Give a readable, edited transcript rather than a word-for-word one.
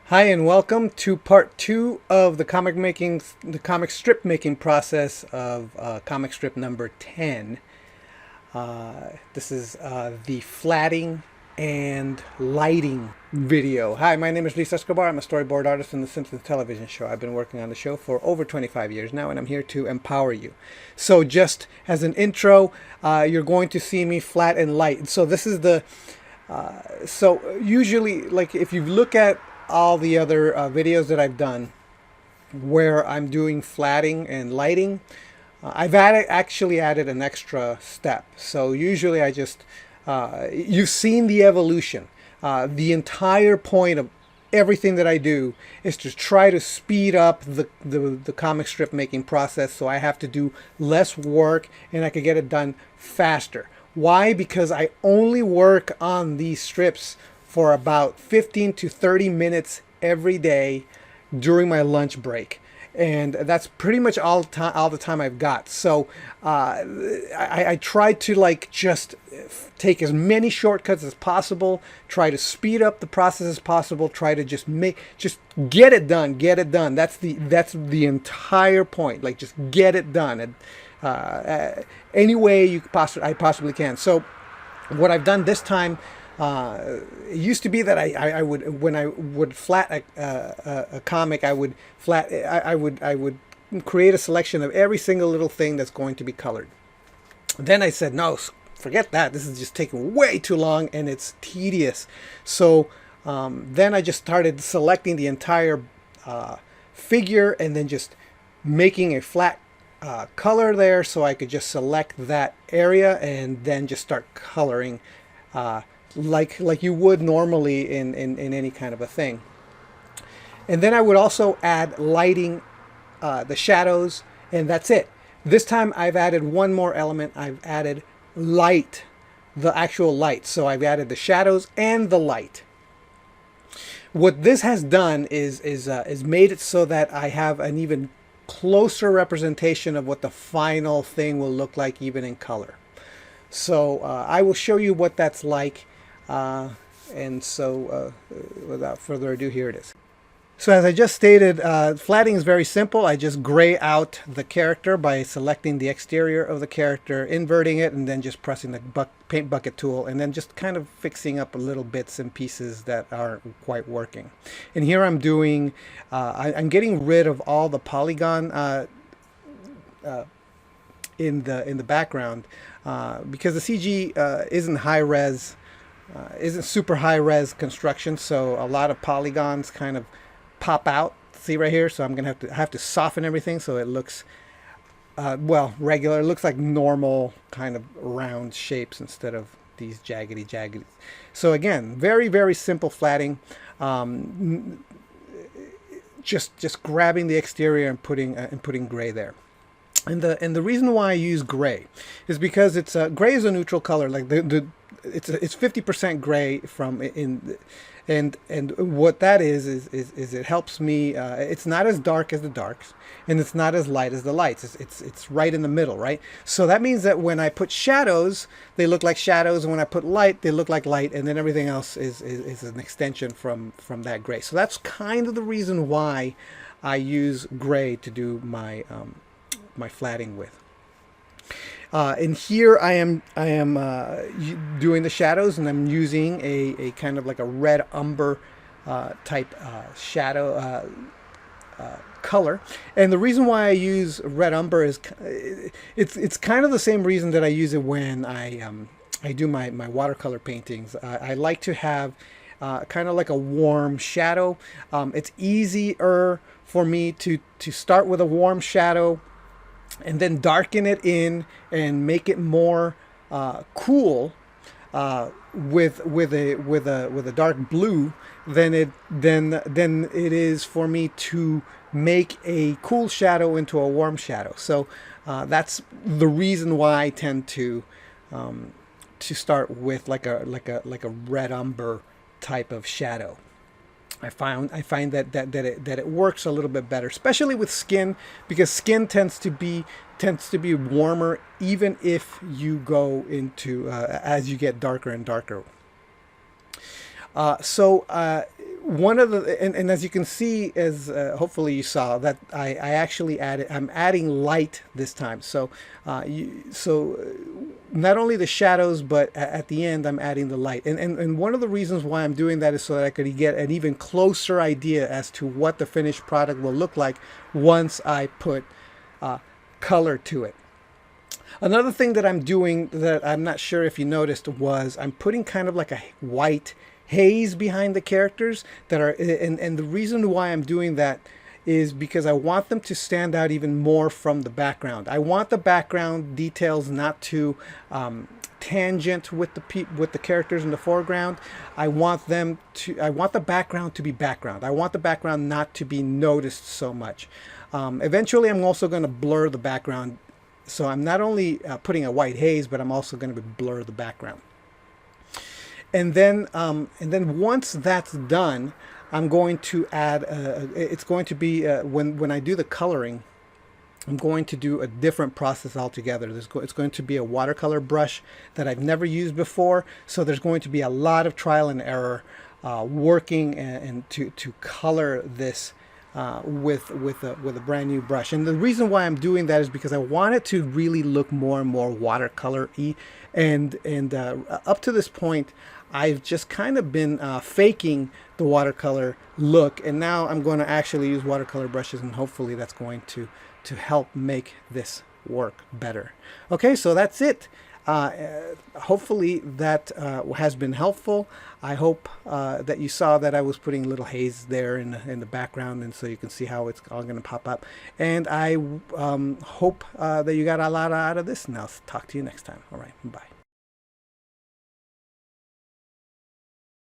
Hi and welcome to part two of the comic strip making process of comic strip number 10. This is the flatting and lighting video. Hi, my name is Escobar. I'm a storyboard artist in the Simpsons television show. I've been working on the show for over 25 years now, and I'm here to empower you. So just as an intro, you're going to see me flat and light. So this is so usually, like, if you look at all the other videos that I've done where I'm doing flatting and lighting, I've actually added an extra step. So usually I just, you've seen the evolution. The entire point of everything that I do is to try to speed up the comic strip making process, so I have to do less work and I can get it done faster. Why? Because I only work on these strips for about 15 to 30 minutes every day during my lunch break. And that's pretty much all the time I've got. So I try to, like, just take as many shortcuts as possible, try to speed up the process as possible, try to just get it done. That's the entire point. Like, just get it done. And any way I possibly can. So what I've done this time, it used to be that I would, when I would flat a comic, I would create a selection of every single little thing that's going to be colored. Then I said, no, forget that. This is just taking way too long and it's tedious. So then I just started selecting the entire figure and then just making a flat color there, so I could just select that area and then just start coloring like you would normally in any kind of a thing. And then I would also add lighting, the shadows, and that's it. This time I've added one more element. I've added light, the actual light. So I've added the shadows and the light. What this has done is made it so that I have an even closer representation of what the final thing will look like, even in color. So I will show you what that's like. And so without further ado, here it is. So as I just stated, flatting is very simple. I just gray out the character by selecting the exterior of the character, inverting it, and then just pressing the paint bucket tool, and then just kind of fixing up little bits and pieces that aren't quite working. And here I'm doing, I'm getting rid of all the polygon in the background because the CG isn't high res. Isn't super high res construction, so a lot of polygons kind of pop out. See right here? So I'm gonna have to soften everything so it looks well, regular. It looks like normal kind of round shapes instead of these jaggedy. So again, very simple flatting. Just grabbing the exterior and putting gray there. And the reason why I use gray is because it's gray is a neutral color. Like it's 50% gray from and what that is it helps me. It's not as dark as the darks, and it's not as light as the lights. It's right in the middle, right? So that means that when I put shadows, they look like shadows, and when I put light, they look like light, and then everything else is an extension from that gray. So that's kind of the reason why I use gray to do my my flatting with. And here I am doing the shadows, and I'm using a kind of like a red umber type shadow color. And the reason why I use red umber is it's kind of the same reason that I use it when I do my watercolor paintings. I like to have kind of like a warm shadow. It's easier for me to start with a warm shadow and then darken it in and make it more cool with a dark blue than it is for me to make a cool shadow into a warm shadow. So that's the reason why I tend to start with like a red umber type of shadow. I find that it works a little bit better, especially with skin, because skin tends to be warmer even if you go into as you get darker and darker. So one of the and as you can see, as hopefully you saw that I actually added, I'm adding light this time. So not only the shadows, but at the end I'm adding the light. And one of the reasons why I'm doing that is so that I could get an even closer idea as to what the finished product will look like once I put color to it. Another thing that I'm doing that I'm not sure if you noticed was I'm putting kind of like a white haze behind the characters that are, and the reason why I'm doing that is because I want them to stand out even more from the background. I want the background details not to tangent with the characters in the foreground. I want the background to be background. I want the background not to be noticed so much. Eventually I'm also going to blur the background. So I'm not only putting a white haze, but I'm also going to blur the background. And then once that's done, I'm going to add. It's going to be when I do the coloring, I'm going to do a different process altogether. It's going to be a watercolor brush that I've never used before. So there's going to be a lot of trial and error working and to color this. With a brand new brush. And the reason why I'm doing that is because I want it to really look more and more watercolor-y. And up to this point, I've just kind of been faking the watercolor look, and now I'm going to actually use watercolor brushes, and hopefully that's going to help make this work better. Okay, so that's it. Hopefully that has been helpful. I hope that you saw that I was putting a little haze there in the background, and so you can see how it's all going to pop up. And I hope that you got a lot out of this, and I'll talk to you next time. All right, bye.